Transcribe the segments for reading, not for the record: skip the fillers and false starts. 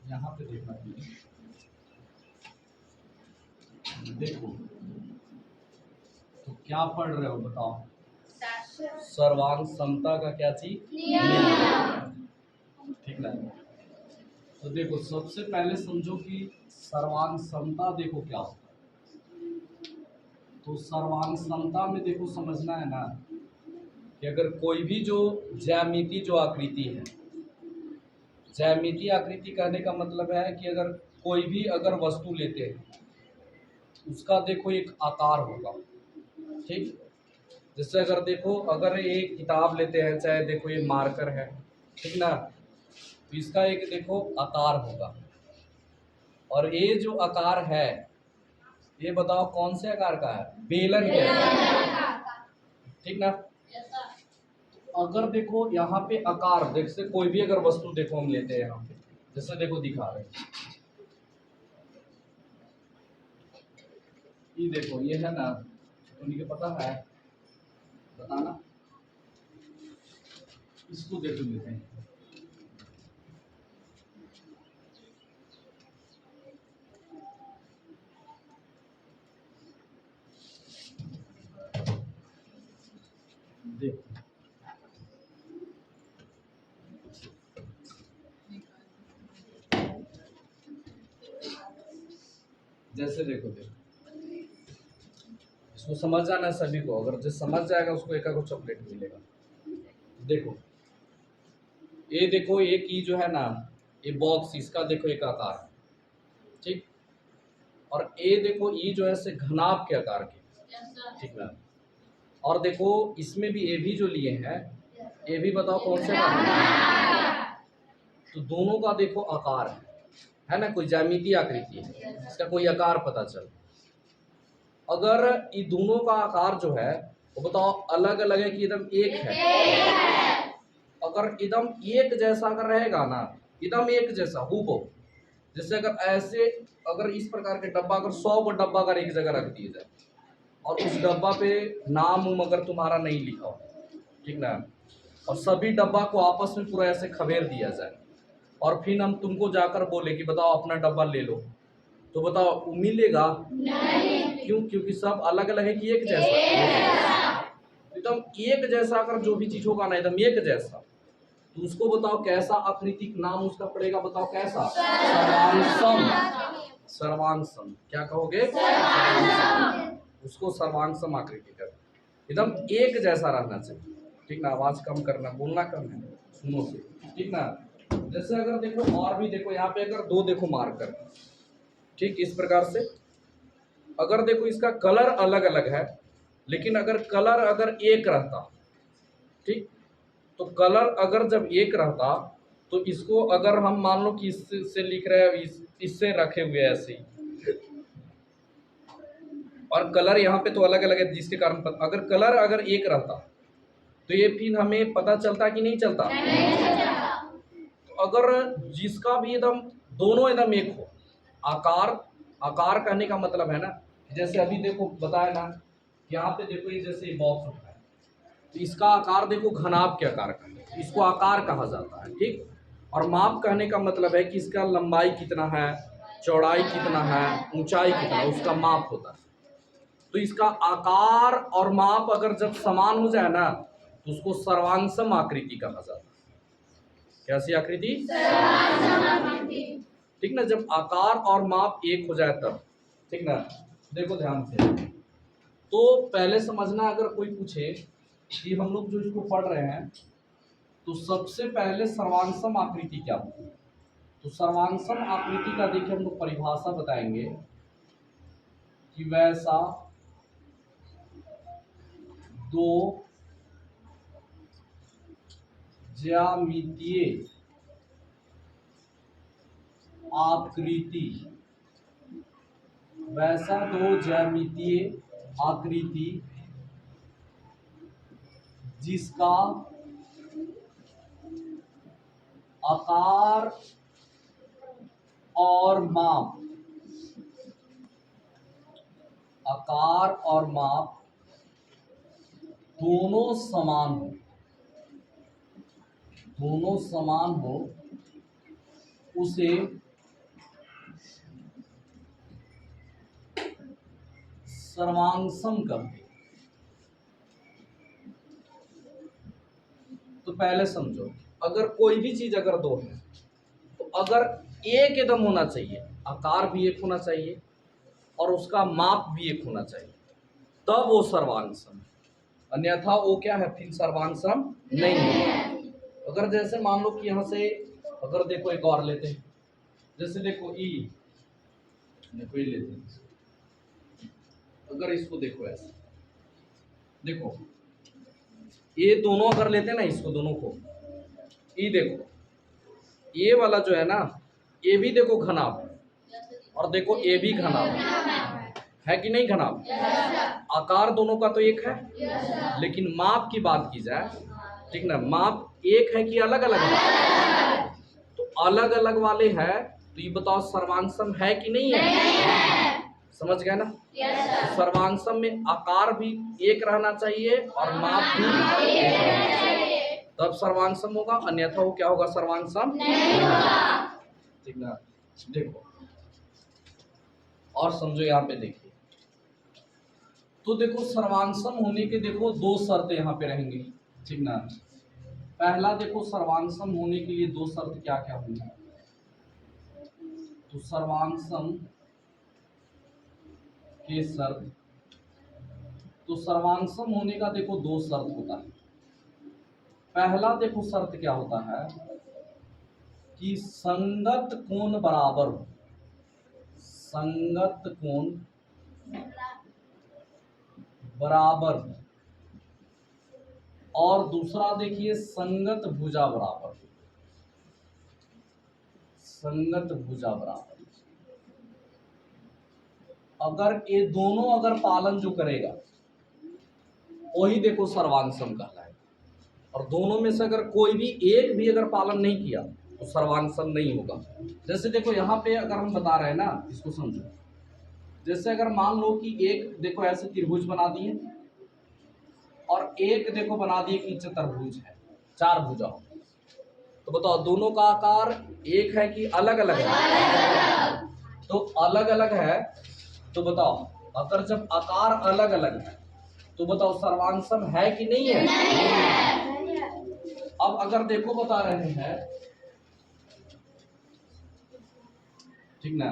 यहाँ पे देखना देखो, तो क्या पढ़ रहे हो बताओ? सर्वांग समता का क्या चीज? ठीक है। तो देखो सबसे पहले समझो कि सर्वांग समता देखो क्या होता है। तो सर्वांग समता में देखो समझना है ना कि अगर कोई भी जो ज्यामिति जो आकृति है, ज्यामिति आकृति कहने का मतलब है कि अगर कोई भी अगर वस्तु लेते हैं उसका देखो एक आकार होगा। ठीक, जैसे अगर देखो अगर एक किताब लेते हैं, चाहे देखो ये मार्कर है, ठीक ना, तो इसका एक देखो आकार होगा। और ये जो आकार है ये बताओ कौन से आकार का है? बेलन के आकार। ठीक ना। अगर देखो यहाँ पे आकार देख से कोई भी अगर वस्तु देखो हम लेते हैं यहाँ पे, जैसे देखो दिखा रहे हैं, ये देखो ये है ना, उन्हीं को पता है बताना, इसको देखो लेते हैं। देखो जैसे देखो इसको समझ जाना है सभी को, अगर जो समझ जाएगा उसको एक चॉकलेट मिलेगा। देखो ये देखो ये की जो है ना, ये बॉक्स इसका देखो एक आकार, ठीक, और ये देखो ये जो है से घनाभ के आकार के, ठीक ना। और देखो इसमें भी ये भी जो लिए हैं ये भी बताओ कौन से आकार, तो दोनों का देखो आकार है ना, कोई ज्यामिति आकृति है, इसका कोई आकार पता चल। अगर ये दोनों का आकार जो है वो बताओ अलग अलग है कि एकदम एक है? अगर एकदम एक जैसा अगर रहेगा ना, एकदम एक जैसा हूबहू, जैसे अगर ऐसे अगर इस प्रकार के डब्बा अगर 100 को डब्बा अगर एक जगह रख दिया जाए और उस डब्बा पे नाम अगर तुम्हारा नहीं लिखा हो, ठीक ना, और सभी डब्बा को आपस में पूरा ऐसे खबेर दिया जाए और फिर हम तुमको जाकर बोले कि बताओ अपना डब्बा ले लो, तो बताओ मिलेगा नहीं। क्यों? क्योंकि सब अलग अलग है कि एक जैसा? एकदम एक जैसा अगर जो भी चीज होगा ना एकदम एक जैसा, तो उसको बताओ कैसा आकृतिक नाम उसका पड़ेगा? बताओ कैसा? सर्वांगसम। सर्वांगसम क्या कहोगे? उसको सर्वांगसम आकृति कर, एकदम एक जैसा रहना चाहिए, ठीक ना। आवाज कम करना, बोलना कम है, सुनो से, ठीक ना। जैसे अगर देखो और भी देखो यहाँ पे अगर दो देखो मार्कर, ठीक, इस प्रकार से अगर देखो इसका कलर अलग अलग है, लेकिन अगर कलर अगर एक रहता, ठीक, तो कलर अगर जब एक रहता तो इसको अगर हम मान लो कि इससे लिख रहे हैं, इससे रखे हुए ऐसे ही, और कलर यहाँ पे तो अलग अलग है जिसके कारण अगर कलर अगर एक रहता तो ये फिर हमें पता चलता कि नहीं चलता? तो अगर जिसका भी एकदम दोनों एकदम एक हो, आकार, आकार कहने का मतलब है ना, जैसे अभी देखो बताया ना कि यहाँ पे देखो ये जैसे बॉक्स होता है तो इसका आकार देखो घनाभ के आकार का है, इसको आकार कहा जाता है, ठीक। और माप कहने का मतलब है कि इसका लंबाई कितना है, चौड़ाई कितना है, ऊंचाई कितना है, उसका माप होता है। तो इसका आकार और माप अगर जब समान हो जाए ना तो उसको सर्वांगसम आकृति कहा जाता है। कैसी आकृति? सर्वांगसम आकृति, ठीक ना। जब आकार और माप एक हो जाए तब, ठीक ना। देखो ध्यान से, तो पहले समझना, अगर कोई पूछे कि हम लोग जो इसको पढ़ रहे हैं तो सबसे पहले सर्वांगसम आकृति क्या होती है, तो सर्वांगसम आकृति का देखिए हम लोग परिभाषा बताएंगे कि वैसा दो ज्यामितीय आकृति, वैसा दो ज्यामितीय आकृति जिसका आकार और माप, आकार और माप दोनों समान हो, दोनों समान हो उसे सर्वांग कहते हैं। तो पहले समझो, अगर कोई भी चीज अगर दो है तो अगर एक एकदम होना चाहिए, आकार भी एक होना चाहिए और उसका माप भी एक होना चाहिए, तब वो सर्वांग सम। अन्यथा वो क्या है, फिर सर्वांग सम नहीं है। अगर जैसे मान लो कि यहां से अगर देखो एक और लेते हैं, जैसे देखो ई, देखो ये लेते हैं, अगर इसको देखो ऐसे, देखो ये दोनों अगर लेते हैं ना, इसको दोनों को, ये देखो ये वाला जो है ना, ये भी देखो घनाभ और देखो ये भी घनाभ है कि नहीं घनाभ? आकार दोनों का तो एक है, लेकिन माप की बात की जाए, ठीक ना, माप एक है कि अलग अलग है? तो अलग अलग वाले है, तो ये बताओ सर्वांग सम है कि नहीं है? समझ गए ना? सर्वांग सम में आकार भी एक रहना चाहिए और माप भी एक रहना चाहिए, तब सर्वांग सम होगा, अन्यथा वो क्या होगा, सर्वांग सम नहीं होगा। ठीक ना? देखो और समझो, यहाँ पे देखिए, तो देखो सर्वांग सम होने के देखो दो शर्तें यहाँ पे रहेंगी, ठीक ना। पहला देखो, सर्वांग सम होने के लिए दो शर्त क्या क्या होंगी, तो सर्वांग सम के शर्त, तो सर्वांग सम होने का देखो दो शर्त होता है। पहला देखो शर्त क्या होता है कि संगत कोण बराबर हो, संगत कोण बराबर हो, और दूसरा देखिए संगत भुजा बराबर, संगत भुजा बराबर। अगर ये दोनों अगर पालन जो करेगा वही देखो सर्वांग सम कहलाएगा, और दोनों में से अगर कोई भी एक भी अगर पालन नहीं किया तो सर्वांग सम नहीं होगा। जैसे देखो यहाँ पे अगर हम बता रहे हैं ना, इसको समझो, जैसे अगर मान लो कि एक देखो ऐसे त्रिभुज बना दिए और एक देखो बना दिए कि चतुर्भुज है, चार भुजा हो, तो बताओ दोनों का आकार एक है कि अलग अलग है? तो अलग अलग है, तो बताओ अगर जब आकार अलग अलग है तो बताओ सर्वांग सम है कि नहीं है? नहीं है। अब अगर देखो बता रहे हैं, ठीक ना,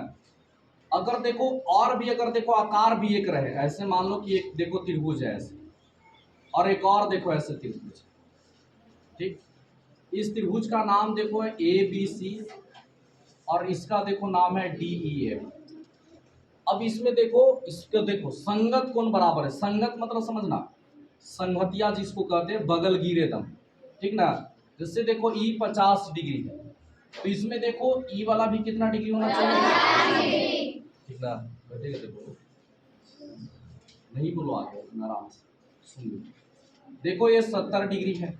अगर देखो और भी अगर देखो आकार भी एक रहे, ऐसे मान लो कि एक देखो त्रिभुज है ऐसे, और एक और देखो ऐसे त्रिभुज, ठीक, इस त्रिभुज का नाम देखो है ए बी सी और इसका देखो नाम है डी ई एफ। अब इसमें देखो, इसको देखो संगत कोण बराबर है, संगत मतलब समझना, संगतिया जिसको कहते हैं बगल गिरे दम, ठीक ना। जैसे देखो ई 50 डिग्री है, तो इसमें देखो ई वाला भी कितना डिग्री होना चाहिए, ठीक ना। देखो नहीं बोलो आगे, आराम से सुन लो। देखो ये 70 डिग्री है,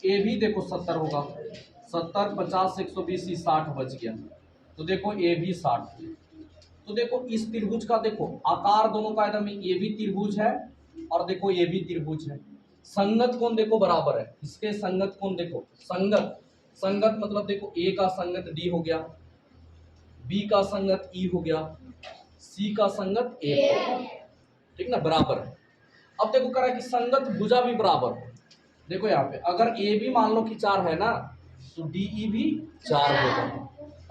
ये भी देखो 70 होगा, 70 50 120 60 बच गया, तो देखो ये भी 60। तो देखो इस त्रिभुज का देखो आकार दोनों का एकदम, ये भी त्रिभुज है और देखो ये भी त्रिभुज है, संगत कोण देखो बराबर है, इसके संगत कोण देखो, संगत, संगत मतलब देखो ए का संगत डी हो गया, बी का संगत ई हो गया, सी का संगत ए हो गया, ठीक ना, बराबर है। अब देखो कह रहा है कि संगत भुजा भी बराबर हो, देखो यहाँ पे अगर ए भी मान लो कि 4 है ना, तो डी ई भी 4 होगा।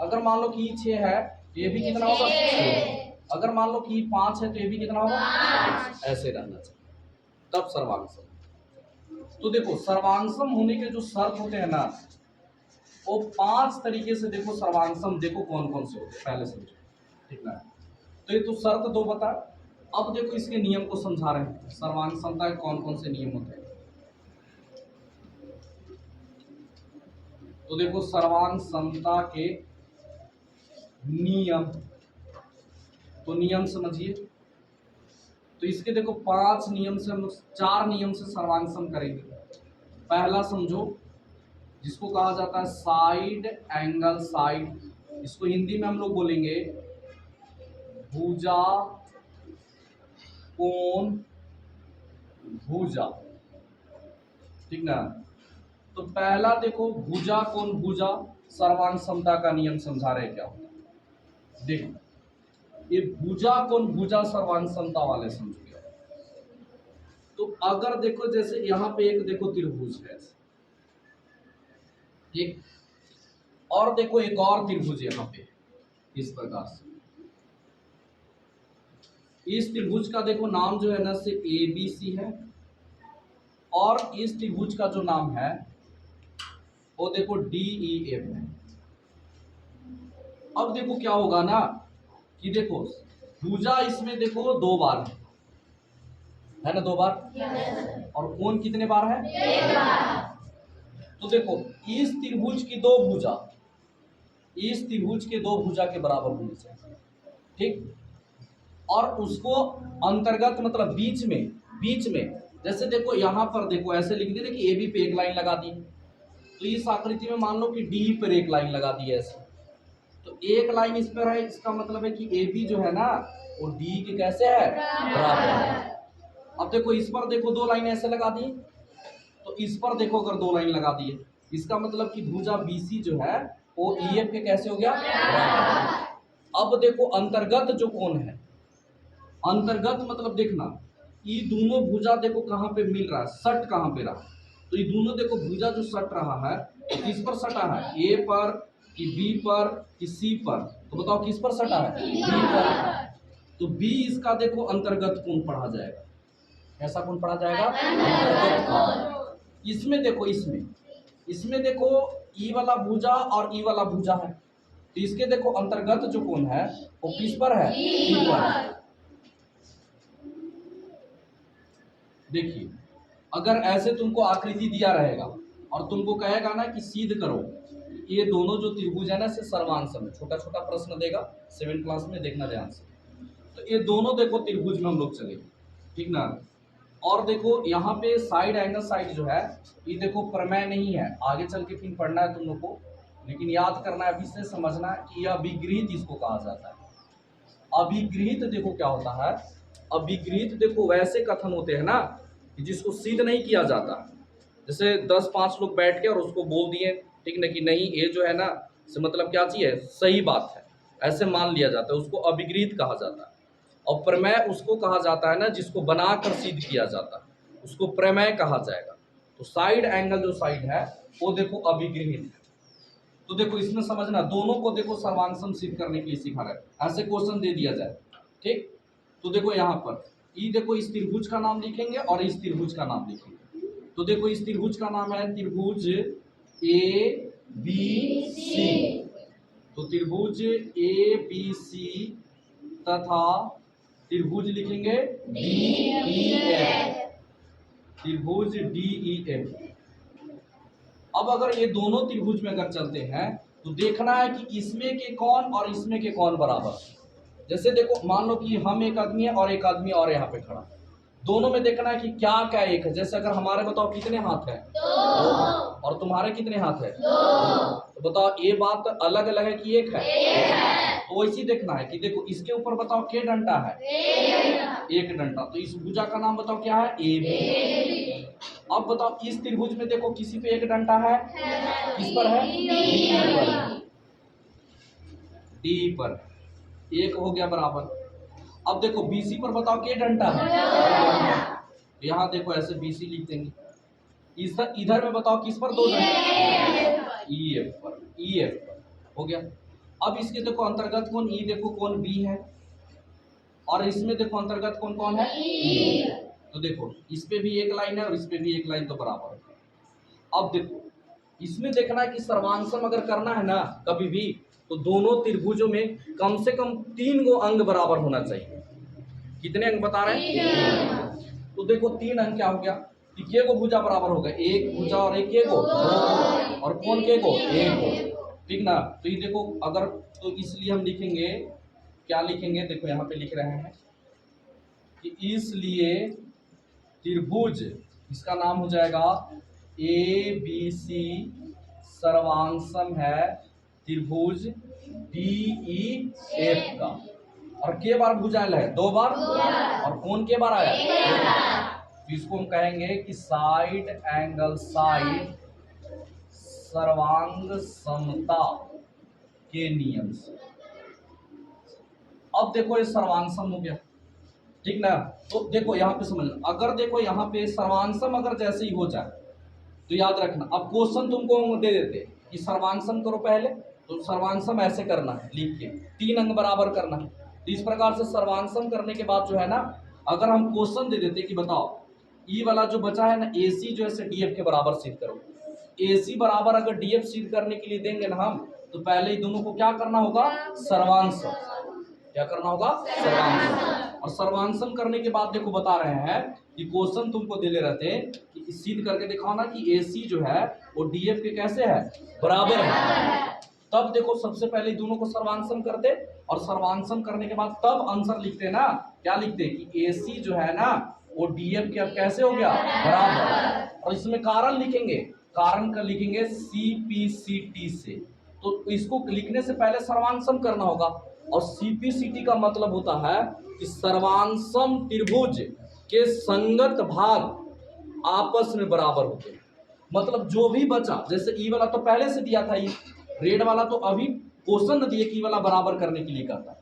अगर मान लो कि ई 6 है तो ये भी कितना होगा, 6। अगर मान लो कि ई 5 है तो ये भी कितना होगा, 5। ऐसे रहना चाहिए, तब सर्वांग सम। तो देखो सर्वांग सम होने के जो शर्त होते हैं ना, वो 5 तरीके से देखो सर्वांग सम देखो कौन कौन से होते हैं, पहले समझो, ठीक ना। तो ये तो शर्त दो बता, अब देखो इसके नियम को समझा रहे हैं, सर्वांग समता के कौन कौन से नियम होते हैं। तो देखो सर्वांग समता के नियम, तो नियम समझिए, तो इसके देखो 5 नियम से हम लोग 4 नियम से सर्वांग सम करेंगे। पहला समझो, जिसको कहा जाता है साइड एंगल साइड, इसको हिंदी में हम लोग बोलेंगे भुजा कोण भुजा, ठीक ना। तो पहला देखो भुजा कोण भुजा सर्वांग समता का नियम समझा रहे क्या होता है। देखो ये भुजा कोण भुजा सर्वांग समता वाले समझ गया। तो अगर देखो जैसे यहाँ पे एक देखो त्रिभुज है, ठीक, और देखो एक और त्रिभुज यहाँ पे इस प्रकार से, इस त्रिभुज का देखो नाम जो है ना से ABC है, और इस त्रिभुज का जो नाम है वो देखो DEF है। अब देखो क्या होगा ना कि देखो भुजा इसमें देखो 2 बार है ना, 2 बार, और कोण कितने बार है, 1 बार। तो देखो इस त्रिभुज की 2 भुजा इस त्रिभुज के 2 भुजा के बराबर होनी चाहिए, ठीक, और उसको अंतर्गत मतलब बीच में जैसे देखो यहाँ पर देखो ऐसे लिख दिया कि AB पे एक लाइन लगा दी, तो इस आकृति में मान लो कि D पर एक लाइन लगा दी है ऐसे, तो एक लाइन इस पर है, इसका मतलब है कि AB जो है ना वो D के कैसे है, बराबर है। अब देखो इस पर देखो 2 लाइन ऐसे लगा दी, तो इस पर देखो अगर 2 लाइन लगा दिए, इसका मतलब कि भुजा BC जो है वो EF के कैसे हो गया, बराबर। अब देखो अंतर्गत जो कोण है, अंतर्गत मतलब देखना ये दोनों भुजा देखो कहाँ पे मिल रहा है, सट कहाँ पे रहा, तो ये दोनों देखो भुजा जो सट रहा है किस पर सटा है, A पर कि B पर कि C पर, तो बताओ किस पर सटा है, B पर। तो B इसका देखो अंतर्गत कोण पढ़ा जाएगा, कैसा कोण पढ़ा जाएगा, अंतर्गत कोण। इसमें देखो इसमें देखो E वाला भुजा और E वाला भुजा है, तो इसके देखो अंतर्गत जो कोण है वो किस पर है, E पर। देखिए अगर ऐसे तुमको आकृति दिया रहेगा और तुमको कहेगा ना कि सिद्ध करो ये दोनों जो त्रिभुज है ना से सर्वांग में, छोटा छोटा प्रश्न देगा 7th क्लास में, देखना ध्यान से। तो ये दोनों देखो त्रिभुज में हम लोग चले, ठीक ना, और देखो यहाँ पे साइड एंगल साइड जो है ये देखो प्रमेय नहीं है, आगे चल के फिर पढ़ना है तुम लोग को, लेकिन याद करना है, अभी से समझना है कि यह अभिगृहित इसको कहा जाता है। अभिगृहित देखो क्या होता है, अभिगृहित देखो वैसे कथन होते हैं ना जिसको सिद्ध नहीं किया जाता, जैसे 10-5 लोग बैठ के और उसको बोल दिए, ठीक ना, कि नहीं ये जो है ना से मतलब क्या चीज है, सही बात है, ऐसे मान लिया जाता है, उसको अभिगृहित कहा जाता है। और प्रमेय उसको कहा जाता है ना जिसको बनाकर सिद्ध किया जाता है, उसको प्रमेय कहा जाएगा। तो साइड एंगल जो साइड है वो देखो अभिगृहित है। तो देखो इसमें समझना, दोनों को देखो सर्वांग सम सिद्ध करने के लिए सिखा रहा है, ऐसे क्वेश्चन दे दिया जाए, ठीक। तो देखो यहाँ पर ये देखो इस त्रिभुज का नाम लिखेंगे और इस त्रिभुज का नाम लिखेंगे। तो देखो इस त्रिभुज का नाम है त्रिभुज ABC, तो त्रिभुज ABC तथा त्रिभुज लिखेंगे DEF, त्रिभुज DEF। अब अगर ये दोनों त्रिभुज में अगर चलते हैं तो देखना है कि इसमें के कौन और इसमें के कौन बराबर। जैसे देखो मान लो कि हम एक आदमी है और एक आदमी और यहाँ पे खड़ा, दोनों में देखना है कि क्या क्या एक है। जैसे अगर हमारे बताओ कितने हाथ है, 2, और तुम्हारे कितने हाथ है, 2, तो बताओ ये बात अलग अलग है कि एक है, तो वैसे देखना है कि देखो इसके ऊपर बताओ क्या डंडा है, एक डंडा, तो इस भुजा का नाम बताओ क्या है, AB। अब बताओ इस त्रिभुज में देखो किसी पे एक डंडा है, किस पर है, D पर, एक हो गया बराबर। अब देखो BC पर बताओ क्या डंडा है, यहाँ देखो ऐसे BC लिख देंगे। इधर में बताओ किस पर 2 डंडा, EF पर हो गया। अब इसके देखो अंतर्गत कौन, E देखो कौन B है, और इसमें देखो अंतर्गत कौन कौन है, E। तो देखो इस पे भी एक लाइन है और इस पे भी एक लाइन, तो बराबर है। अब देखो इसमें देखना है कि सर्वांग सम अगर करना है ना कभी भी, तो दोनों त्रिभुजों में कम से कम 3 गो अंग बराबर होना चाहिए। कितने अंग बता रहे हैं, तो देखो 3 अंग क्या हो गया कि के गो भुजा बराबर होगा, एक भुजा और एक के गो, और कौन के गो, एक गो, ठीक ना। तो ये देखो अगर, तो इसलिए हम लिखेंगे, क्या लिखेंगे, देखो यहाँ पे लिख रहे हैं कि इसलिए त्रिभुज, इसका नाम हो जाएगा ABC सर्वांग सम है त्रिभुज DEF का। और के बार भुजाएं है, 2 बार, और कौन के बार आया, तो इसको हम कहेंगे कि साइड एंगल साइड सर्वांग समता के नियम से। अब देखो ये सर्वांग सम हो गया, ठीक ना। तो देखो यहाँ पे समझना, अगर देखो यहाँ पे सर्वांग सम अगर जैसे ही हो जाए तो याद रखना, अब क्वेश्चन तुमको दे देते कि सर्वांग सम करो पहले, तो सर्वांग सम ऐसे करना है, लिख के 3 अंक बराबर करना है। तो इस प्रकार से सर्वांग सम करने के बाद जो है ना, अगर हम क्वेश्चन दे देते कि बताओ ई वाला जो बचा है ना, ए सी जो है डीएफ के बराबर सिद्ध करो। ए सी बराबर अगर डीएफ सिद्ध करने के लिए देंगे ना हम, तो पहले ही दोनों को क्या करना होगा, सर्वांग सम। क्या करना होगा, सर्वांग सम। और सर्वांग सम करने के बाद देखो बता रहे हैं कि क्वेश्चन तुमको दे ले रहते कि सिद्ध करके दिखाओ ना कि एसी जो है वो डीएफ के कैसे है, बराबर है। तब देखो सबसे पहले दोनों को सर्वांग सम करते, और सर्वांग सम करने के बाद तब आंसर लिखते ना, क्या लिखते कि एसी जो है ना वो डीएफ के अब कैसे हो गया, बराबर। और इसमें कारण लिखेंगे, कारण का लिखेंगे सीपीसीटी से। तो इसको लिखने से पहले सर्वांग सम करना होगा, और सीपीसीटी का मतलब होता है कि सर्वांगसम त्रिभुज के संगत भाग आपस में बराबर होते हैं। मतलब जो भी बचा, जैसे ई वाला तो पहले से दिया था, ये रेड वाला तो अभी क्वेश्चन दिए कि ई वाला बराबर करने के लिए कहता है,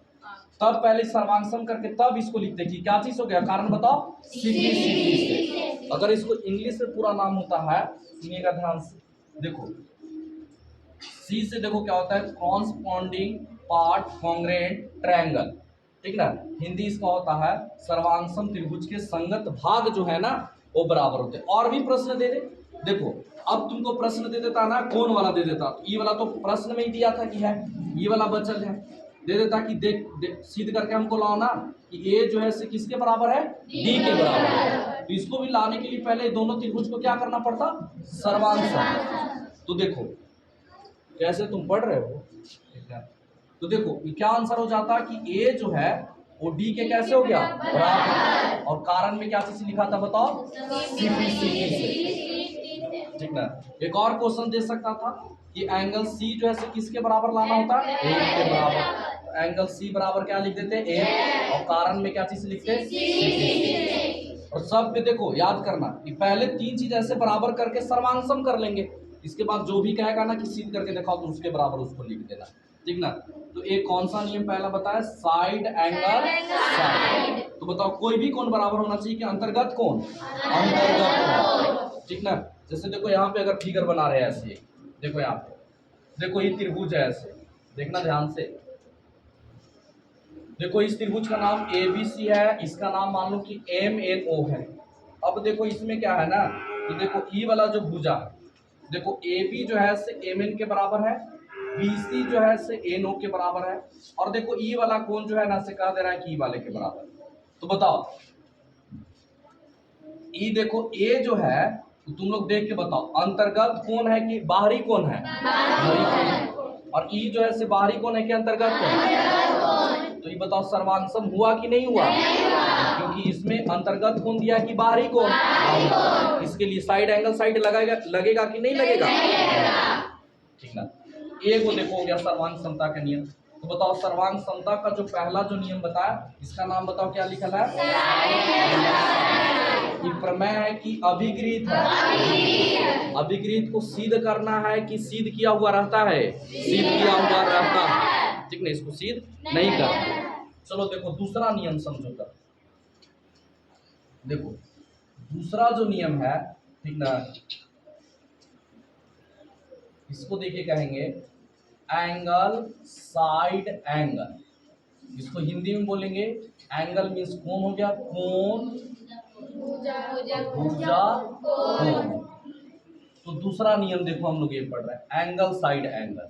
तब पहले सर्वांगसम करके तब इसको लिखते कि क्या चीज हो गया, कारण बताओ, सीपीसीटी से। अगर इसको इंग्लिश में पूरा नाम होता है, सुनिएगा ध्यान से, देखो सी से देखो क्या होता है, कॉरस्पॉन्डिंग पार्ट कॉन्ग्रेंट ट्रायंगल, ठीक ना। हिंदी इसका होता है सर्वांगसम त्रिभुज के संगत भाग जो है ना वो बराबर होते हैं। और भी प्रश्न दे दे, देखो अब तुमको प्रश्न दे देता ना, कौन वाला दे देता, ई वाला तो प्रश्न में ही दिया था कि है, ई वाला बचल है, दे देता कि देख सिद्ध करके हमको लाओ ना कि ए जो है से किसके बराबर है, डी के बराबर है। तो इसको भी लाने के लिए पहले दोनों त्रिभुज को क्या करना पड़ता, सर्वांगसम। तो देखो कैसे तुम पढ़ रहे हो, तो देखो क्या आंसर हो जाता कि ए जो है वो डी के कैसे हो गया, बराबर। और कारण में क्या चीज लिखा था बताओ, सीपीसीटी से, ठीक ना। एक और क्वेश्चन दे सकता था कि एंगल सी जो है किसके बराबर लाना होता है, ए के बराबर। एंगल सी बराबर क्या लिख देते, ए, और कारण में क्या चीज लिखते, सीपीसीटी। और सब पे देखो याद करना कि पहले 3 चीज ऐसे बराबर करके सर्वांगसम कर लेंगे, इसके बाद जो भी कहेगा ना कि सिद्ध करके दिखाओ तो उसके बराबर उसको लिख देना, ठीक ना। तो एक कौन सा नियम पहला बताया, साइड एंगल साइड। तो बताओ कोई भी कोण बराबर होना चाहिए कि अंतर्गत कोण, अंतर्गत, ठीक ना। जैसे देखो यहाँ पे अगर फिगर बना रहे हैं ऐसे, देखो यहाँ पे देखो ये त्रिभुज है ऐसे, देखना ध्यान से, देखो इस त्रिभुज का नाम एबीसी है, इसका नाम मान लो कि एमएनओ है। अब देखो इसमें क्या है ना कि देखो ई वाला जो भुजा, देखो ए बी जो है से एम एन के बराबर है, बी सी जो है से एन ओ के बराबर है, और देखो ई वाला कोण जो है ना से कह दे रहा है कि ई वाले के बराबर। तो बताओ ई देखो ए जो है, तो तुम लोग देख के बताओ अंतर्गत कोण है कि बाहरी कोण है, बाहरी कोण। और ई जो है से बाहरी कोण है कि अंतर्गत कोण। तो ये बताओ सर्वांगसम हुआ कि नहीं हुआ, क्योंकि इसमें अंतर्गत कोण दिया कि बाहरी कोण। इसके लिए साइड एंगल साइड लगेगा कि नहीं लगेगा, ठीक ना। एक वो देखो हो गया सर्वांग समता का नियम। तो बताओ सर्वांग समता का जो पहला जो नियम बताया, इसका नाम बताओ क्या लिखा है, ये प्रमेय है कि अभिगृहित है, अभिगृहित को सिद्ध करना है कि सिद्ध किया हुआ रहता है, सिद्ध किया हुआ रहता है, ठीक ना, इसको सिद्ध नहीं करते। चलो देखो दूसरा नियम समझो कर, देखो दूसरा जो नियम है, ठीक ना, इसको देखिए कहेंगे एंगल साइड एंगल। इसको हिंदी में बोलेंगे एंगल मीन्स कोण हो गया, कोण भुजा कोण। तो दूसरा नियम देखो हम लोग ये पढ़ रहे हैं एंगल साइड एंगल।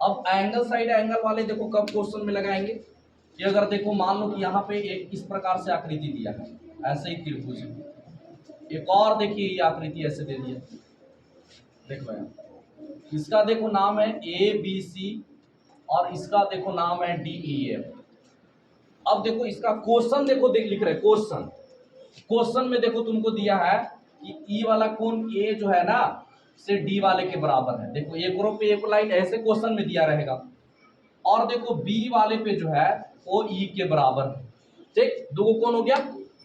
अब एंगल साइड एंगल वाले देखो कब क्वेश्चन में लगाएंगे कि अगर देखो मान लो कि यहाँ पे एक इस प्रकार से आकृति दिया है, ऐसे ही त्रिभुज, एक और देखिए ये आकृति ऐसे दे दिया, देखो यहाँ इसका देखो नाम है ए बी सी और इसका देखो नाम है डी ई एफ। अब देखो इसका क्वेश्चन देखो लिख रहे क्वेश्चन में देखो तुमको दिया है कि ई वाला कोण ए जो है ना से डी वाले के बराबर है। देखो एक रो पे एक लाइन ऐसे क्वेश्चन में दिया रहेगा, और देखो बी वाले पे जो है वो ई के बराबर है, ठीक। दो कोण हो गया,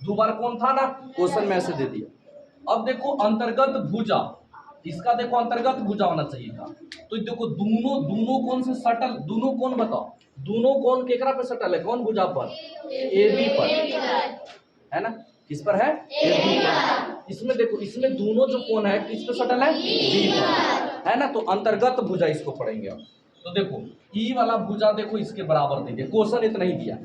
दो बार कोण था ना, क्वेश्चन में ऐसे दे दिया। अब देखो अंतर्गत भुजा, इसका देखो अंतर्गत भुजा होना चाहिए था। तो देखो दोनों कोण से सटल, दोनों कोण बताओ, दोनों कोण केकरा पे सटल है, कौन भुजा पर? AB पर, है ना? किस पर है? AB पर। इसमें देखो, इसमें दोनों जो कोण है किस पे सटल है? B पर, है ना? तो अंतर्गत भुजा इसको पढ़ेंगे अब। तो देखो ई वाला भुजा देखो इसके बराबर दे दिया, क्वेश्चन इतना ही दिया।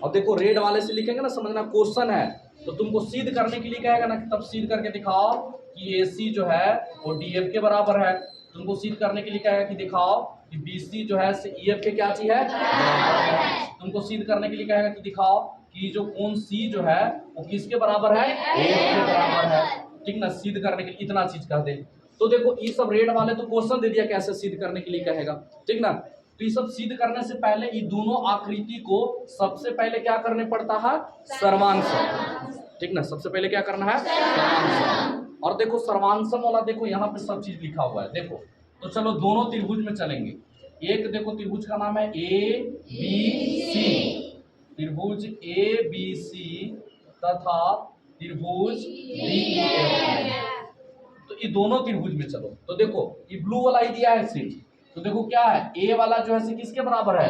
अब देखो रेड वाले से लिखेंगे ना, समझना क्वेश्चन है तो तुमको सिद्ध करने के लिए कहेगा ना कि तब सिद्ध करके दिखाओ कि AC जो है वो DF के बराबर है। तुमको सिद्ध करने के लिए कहेगा कि दिखाओ कि BC जो है EF के क्या चीज है, बराबर है। तुमको सिद्ध करने के लिए कहेगा कि दिखाओ कि जो कोण C जो है वो किसके बराबर है, AF के बराबर है। ठीक ना? सिद्ध करने के लिए इतना चीज कह दे। तो देखो ये सब रेड वाले तो क्वेश्चन दे दिया कैसे सिद्ध करने के लिए कहेगा, ठीक ना? तो ये सब सिद्ध करने से पहले ये दोनों आकृति को सबसे पहले क्या करने पड़ता है, सर्वांशम, ठीक ना? सबसे पहले क्या करना है, सर्वांशम। और देखो सर्वांशम वाला देखो यहाँ पे सब चीज लिखा हुआ है देखो। तो चलो दोनों त्रिभुज में चलेंगे। एक देखो त्रिभुज का नाम है ABC, त्रिभुज ABC तथा त्रिभुज DEF। तो ये दोनों त्रिभुज में चलो। तो देखो ये ब्लू वाला ही दिया है सीट, तो देखो क्या है, A वाला जो है किसके बराबर है,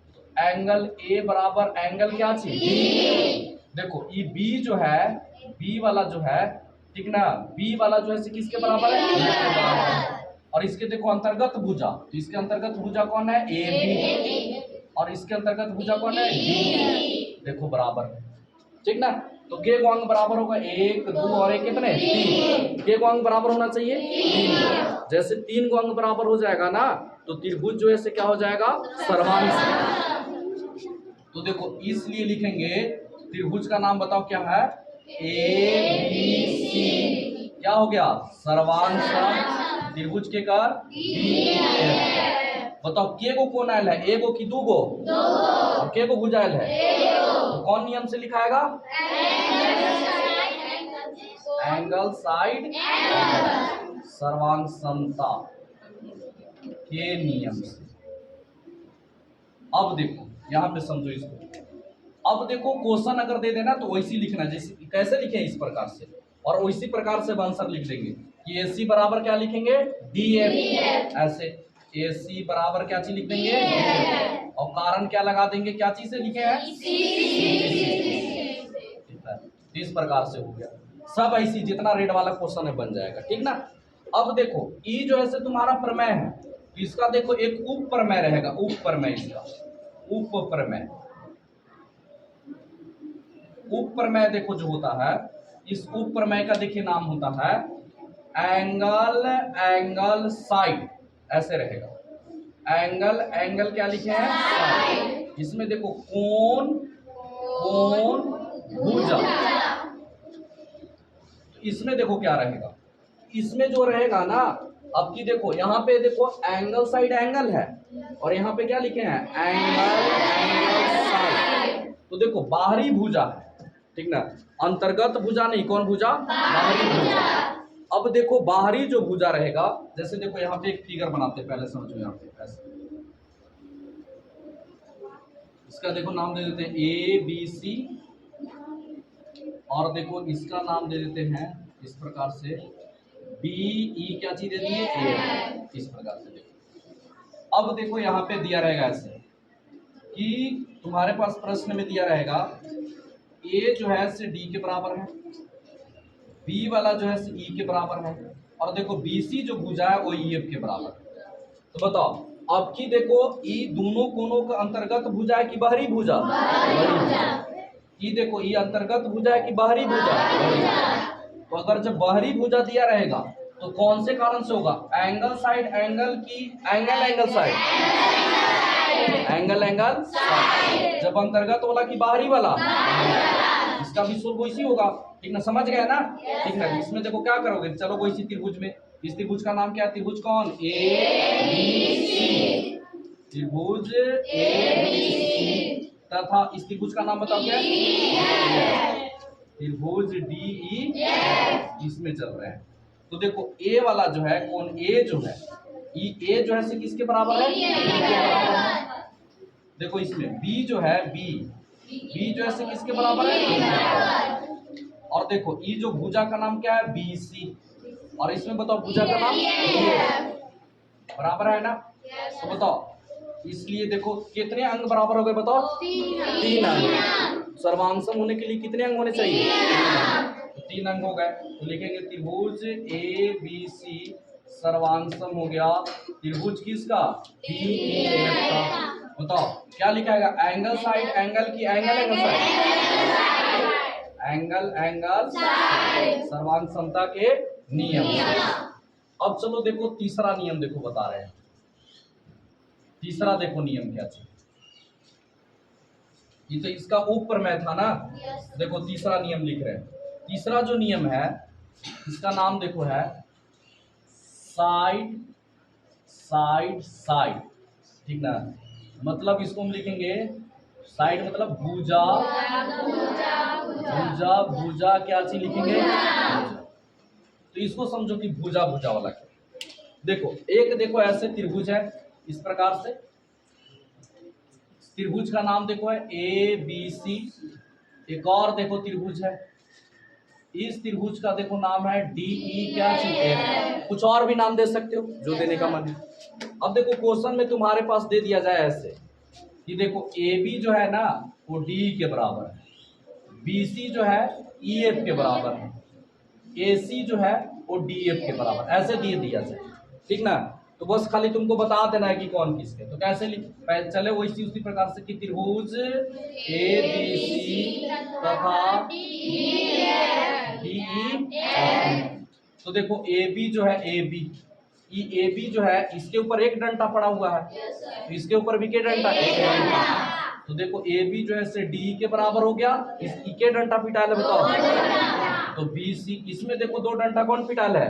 तो एंगल A बराबर एंगल क्या चीज D। देखो ये B जो है, B वाला जो है, ठीक ना, B वाला जो है किसके बराबर है, A के बराबर है। और इसके देखो अंतर्गत भुजा, तो इसके अंतर्गत भुजा कौन है, AB, और इसके अंतर्गत भुजा कौन है, D। देखो बराबर है, ठीक ना? तो के को अंग बराबर होगा 1 2 और 1 कितने 3। के को अंग बराबर होना चाहिए 3। जैसे 3 को अंग बराबर हो जाएगा ना तो त्रिभुज जो है क्या हो जाएगा, सर्वांश। तो देखो इसलिए लिखेंगे त्रिभुज का नाम बताओ क्या है, ABC, क्या हो गया, सर्वांशम त्रिभुज के कर DEF। बताओ के को कौन आयल है, एक को कि दो को, और के को भुजायल है, तो कौन नियम से लिखाएगा, एंगल साइड सर्वांशमता के नियम से। अब देखो यहाँ पे समझो इसको। अब देखो क्वेश्चन अगर दे देना तो वैसे लिखना, जैसे कैसे लिखे इस प्रकार से, और उसी प्रकार से आंसर लिख देंगे कि AC बराबर क्या लिखेंगे, DF। ऐसे AC बराबर क्या चीज लिख देंगे, DF। और कारण क्या लगा देंगे, क्या चीज से लिखे हैं, इस प्रकार से हो गया। सब ऐसी जितना रेड वाला क्वेश्चन है बन जाएगा, ठीक ना? अब देखो ई जो है तुम्हारा प्रमेय है, तो इसका देखो एक उप प्रमेय रहेगा, उप प्रमेय, इसका उप प्रमेय। उप प्रमेय देखो जो होता है, इस उप प्रमेय का देखिए नाम होता है एंगल साइड, ऐसे रहेगा। एंगल क्या लिखे हैं, साइड। इसमें देखो कोण भुजा, इसमें देखो क्या रहेगा, इसमें जो रहेगा ना, अब की देखो यहाँ पे देखो एंगल साइड एंगल है, और यहाँ पे क्या लिखे हैं, एंगल साइड। तो देखो बाहरी भुजा है, ठीक ना, अंतर्गत भुजा नहीं, कौन भुजा, बाहरी भुजा। अब देखो बाहरी जो भुजा रहेगा, जैसे देखो यहाँ पे एक फिगर बनाते हैं, पहले समझो यहाँ पे ऐसे, इसका देखो नाम दे देते हैं ABC, और देखो इसका नाम दे देते हैं इस प्रकार से BE, क्या चीज दे दिए, A, इस प्रकार से देखो। अब देखो यहाँ पे दिया रहेगा ऐसे कि तुम्हारे पास प्रश्न में दिया रहेगा A जो है D के बराबर है, B वाला जो है E के बराबर है, और देखो BC जो भुजा है वो EF के बराबर है। तो बताओ अब की देखो ये दोनों कोणों का अंतर्गत भुजा है कि बाहरी भुजा, ये देखो ये अंतर्गत भुजा है कि बाहरी भुजा। तो अगर जब बाहरी भुजा दिया रहेगा तो कौन से कारण से होगा, एंगल साइड एंगल की, एंगल साइड एंगल साइड। जब अंतर्गत वाला की बाहरी वाला, इसका भी शुल्क वैसी होगा, ठीक ना, समझ गए ना, ठीक ना? इसमें देखो क्या करोगे, चलो वैसी त्रिभुज में, इस त्रिभुज का नाम क्या है, त्रिभुज कौन, ABC, त्रिभुज ABC तथा इस त्रिभुज का नाम बताओ क्या है, त्रिभुज DEF, इसमें चल रहे हैं। तो देखो A वाला जो है, कौन A जो है, ये A जो है किसके बराबर है, B के बराबर है। देखो इसमें B जो है, B जो है किसके बराबर है, और देखो ये जो भुजा का नाम क्या है, BC, और इसमें बताओ भुजा का नाम बराबर है ना। तो बताओ इसलिए देखो कितने अंग बराबर हो गए बताओ, 3 अंग। सर्वांशम होने के लिए कितने अंग होने चाहिए, तो 3 अंग हो गए। तो लिखेंगे त्रिभुज ABC सर्वांशम हो गया त्रिभुज किसका, DEF का। बताओ क्या लिखाएगा, एंगल साइड एंगल की एंगल साइड, एंगल सर्वांग समता के नियम। अब चलो देखो तीसरा नियम देखो बता रहे हैं। तीसरा देखो नियम क्या चीज, ये तो इसका ऊपर में था ना। देखो तीसरा नियम लिख रहे हैं। तीसरा जो नियम है इसका नाम देखो है साइड साइड साइड, ठीक ना। मतलब इसको हम लिखेंगे साइड मतलब भुजा भुजा भुजा क्या चीज लिखेंगे, तो इसको समझो कि भुजा भुजा वाला क्या। देखो एक देखो ऐसे त्रिभुज है इस प्रकार से, त्रिभुज का नाम देखो है ABC। एक और देखो त्रिभुज है, इस त्रिभुज का देखो नाम है DE क्या चीज है, कुछ और भी नाम दे सकते हो जो देने का मन है। अब देखो क्वेश्चन में तुम्हारे पास दे दिया जाए ऐसे कि देखो AB जो है ना वो DE के बराबर है, BC जो है EF के बराबर है, AC जो है वो DF के बराबर, ऐसे दे दिया जाए, ठीक ना। तो बस खाली तुमको बता देना है कि कौन किसके। तो कैसे चले वो उसी प्रकार से कि त्रिभुज ABC तथा DE। तो देखो AB जो है AB जो है इसके ऊपर एक डंडा पड़ा हुआ है, तो इसके ऊपर भी के डंडा, एक डंडा। तो देखो AB जो है से DE के बराबर हो गया, इस E के डंडा पिटा ले बताओ। तो BC इसमें देखो 2 डंडा कौन पिटाल है,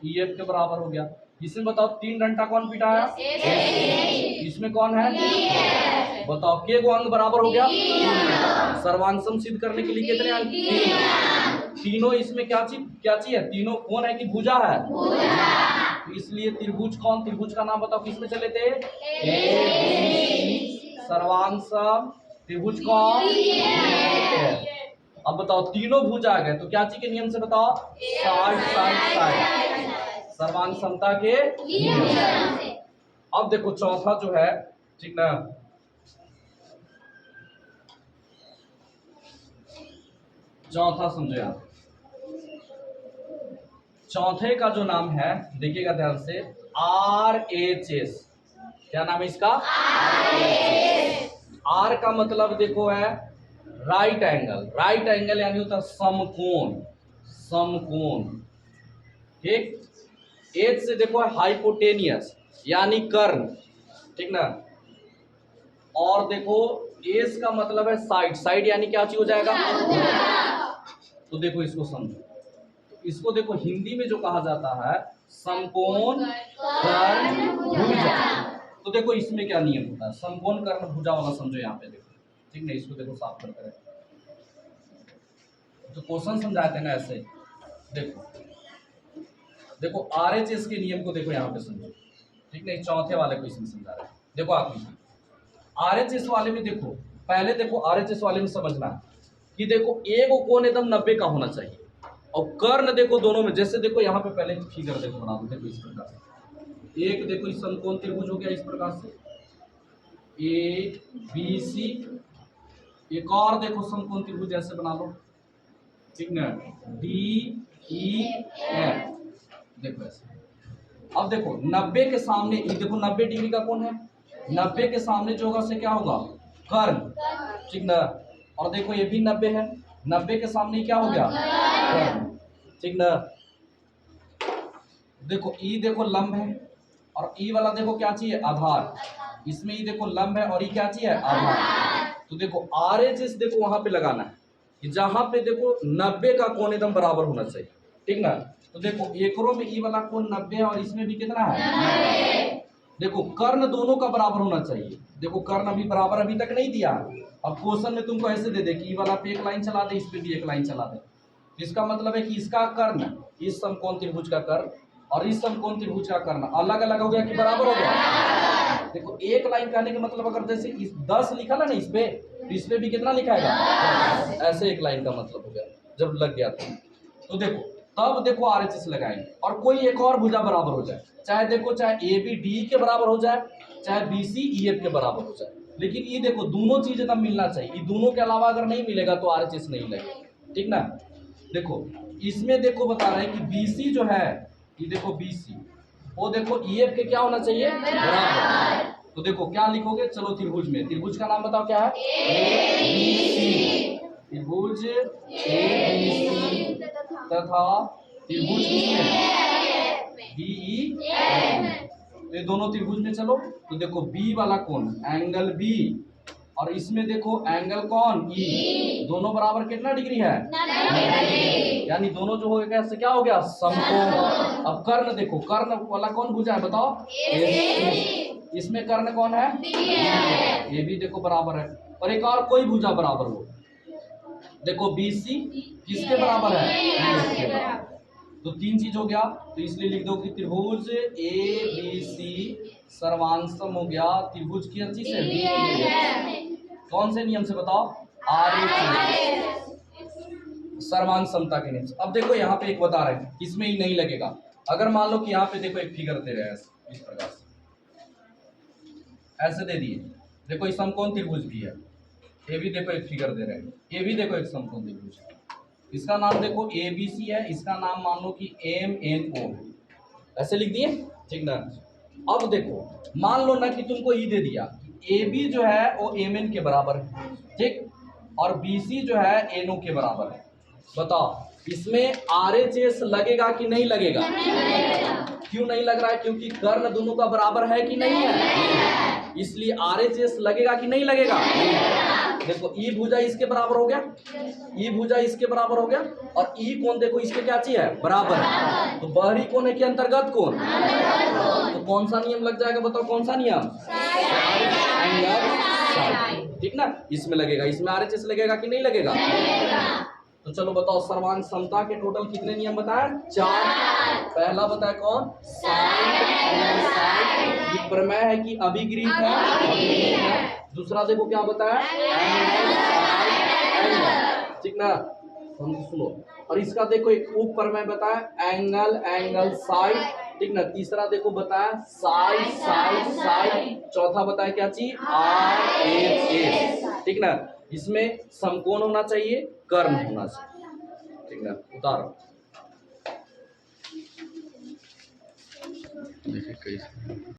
EF के बराबर हो गया। इसमें बताओ 3 डंडा कौन पिटाया, इसमें कौन है, बताओ के गो अंग बराबर हो गया। सर्वांशम सिद्ध करने के लिए कितने अंग, 3। तीनों इसमें क्या चीज है, तीनों कौन है कि भुजा है, तो इसलिए त्रिभुज कौन, त्रिभुज का नाम बताओ किसमें चले थे, ABC सर्वांशम त्रिभुज कौन, अब बताओ तीनों भुजा आ गए तो क्या चीज के नियम से बताओ, साइड साइड साइड सर्वांग समता के नियम से। अब देखो चौथा जो है, ठीक ना, चौथा समझो आप। चौथे का जो नाम है देखिएगा ध्यान से, RHS। क्या नाम है इसका, R का मतलब देखो है राइट एंगल, राइट एंगल यानी होता है समकोण, समकोण, ठीक। H से देखो है हाइपोटेनियस यानी कर्ण, ठीक ना। और देखो S का मतलब है साइड, साइड यानी क्या चीज हो जाएगा, तो देखो इसको समझो, इसको देखो हिंदी में जो कहा जाता है समकोण कर्ण भुजा। तो देखो इसमें क्या नियम होता है, समकोण कर्ण भुजा वाला समझो यहाँ पे देखो, ठीक ना। इसको देखो साफ कर करें तो क्वेश्चन समझाते हैं ना ऐसे। देखो देखो RHS के नियम को देखो यहाँ पे समझो, ठीक नहीं, चौथे वाले को इसमें समझा रहे हैं। देखो आप RHS वाले में देखो, पहले देखो RHS वाले में समझना कि देखो एक कोण एकदम 90 का होना चाहिए और कर्ण देखो दोनों में, जैसे देखो यहाँ पे पहले फिगर देखो बना दो, देखो इस प्रकार से एक देखो इस समकोण त्रिभुज हो गया इस प्रकार से ABC। एक और देखो समकोण त्रिभुज ऐसे बना लो, ठीक ना, DEF, देखो ऐसे। अब देखो 90 के सामने ये देखो 90 डिग्री का कोण है, 90 के सामने जो होगा से क्या होगा, कर्ण, ठीक ना। और देखो ये भी 90 है, 90 के सामने क्या हो गया, कर्ण, ठीक ना। देखो ई देखो लंब है और ई वाला देखो क्या चाहिए, आधार। इसमें ई देखो लंब है और ई क्या चाहिए, आधार। तो देखो RHS देखो वहां पे लगाना है कि जहां पे देखो 90 का कोण एकदम बराबर होना चाहिए, ठीक ना। तो देखो एकरों में ई वाला कोण 90 है और इसमें भी कितना है, देखो कर्ण दोनों का बराबर होना चाहिए। देखो कर्ण अभी बराबर अभी तक नहीं दिया, अब क्वेश्चन में तुमको ऐसे दे दे कि ई वाला पे एक लाइन चला दे, इस पे भी एक लाइन चला दे। तो इसका मतलब है कि इसका कर्ण इस समकोण त्रिभुज का कर्ण और इस समकोण त्रिभुज का कर्ण अलग अलग हो गया कि बराबर हो गया। देखो एक लाइन कहने का मतलब अगर जैसे इस 10 लिखा ना इस पे, तो इस पे भी कितना लिखाएगा, ऐसे एक लाइन का मतलब हो गया जब लग गया तो देखो तब देखो आरएचएस लगाएंगे। और कोई एक और भुजा बराबर हो जाए, चाहे देखो चाहे ए बी डी के बराबर हो जाए, चाहे बी सी ई एफ के बराबर हो जाए, लेकिन ये देखो दोनों चीजें तब मिलना चाहिए। ये दोनों के अलावा अगर नहीं मिलेगा तो आरएचएस नहीं लगेगा, ठीक ना। देखो इसमें देखो बता रहे हैं कि बीसी जो है, ये देखो बीसी, वो देखो ईएफ के क्या होना चाहिए, बराबर। तो देखो क्या लिखोगे, चलो त्रिभुज में, त्रिभुज का नाम बताओ क्या है, एबीसी। त्रिभुज एबीसी तथा त्रिभुज बीई। तो ये दोनों त्रिभुज में चलो, तो देखो बी वाला कौन, एंगल बी, और इसमें देखो एंगल कौन, ई। दोनों बराबर कितना डिग्री है, 90। यानी दोनों जो हो गया इससे क्या हो गया, समकोण। अब कर्ण देखो, कर्ण वाला कौन भुजा है बताओ, इसमें कर्ण कौन है, ये भी देखो बराबर है। और एक और कोई भुजा बराबर हो, देखो बीसी किसके बराबर है, बीएफ के बराबर। तो तीन चीज हो गया, तो इसलिए लिख दो कि त्रिभुज ए बी सी सर्वांशम हो गया त्रिभुज की अच्छी से डी। कौन से नियम से बताओ, आरएचएस, सर्वांश समता के नियम से। अब देखो यहाँ पे एक बता रहे हैं, इसमें ही नहीं लगेगा। अगर मान लो कि यहाँ पे देखो एक फिगर दे रहे हैं इस प्रकार से, ऐसे दे दिए, देखो इस समकोण त्रिभुज भी है, ये भी देखो एक फिगर दे रहे हैं, ये भी देखो एक समकोण त्रिभुज है, इसका नाम देखो ए बी सी है, इसका नाम मान लो कि एम एन ओ है, ऐसे लिख दिए, ठीक ना। अब देखो मान लो ना कि तुमको ई दे दिया, ए बी जो है वो एम एन के बराबर है, ठीक, और बी सी जो है एन ओ के बराबर है। बताओ इसमें आरएचएस लगेगा कि नहीं लगेगा, क्यों नहीं लग रहा है, क्योंकि कर्ण दोनों का बराबर है कि नहीं है, इसलिए आरएचएस लगेगा कि नहीं लगेगा। देखो ई भुजा इसके बराबर हो गया, ई भुजा इसके बराबर हो गया, और ई कोण देखो इसके क्या चीज है, बराबर है। तो बाहरी कोण के अंतर्गत कोण, तो कौन सा नियम लग जाएगा बताओ, कौन सा नियम, ठीक ना। इसमें लगेगा, इसमें आरएचएस लगेगा कि नहीं लगेगा। तो चलो बताओ सर्वांश समता के टोटल कितने नियम बताए, 4। पहला बताया कौन, साइन, ये प्रमेय है कि अभिग्रीत है। दूसरा देखो क्या बताया, एंगल, ठीक ना, सुनो। और इसका देखो एक उप प्रमेय बताया, एंगल एंगल साइड, ठीक ना। तीसरा देखो बताया साइड साइड साइड। चौथा बताया क्या चीज, आरएचएस, ठीक ना। इसमें समकोण होना चाहिए, कर्ण होना चाहिए, ठीक ना। उतारो देखिए कैसे